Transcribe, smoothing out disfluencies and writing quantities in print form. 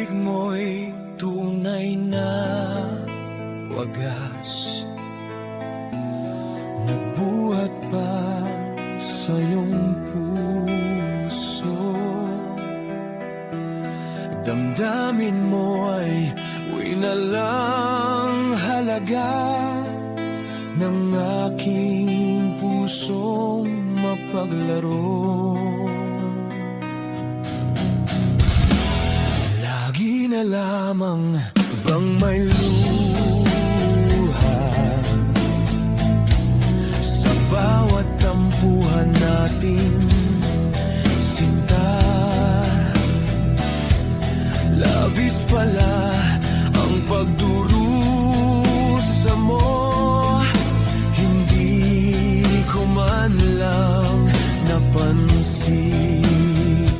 pag-ibig mo'y tunay na wagas, nagbuhat pa sa iyong puso. Damdamin mo ay winalang halaga ng aking pusong mapaglaro. Lagi na lamang bang may luha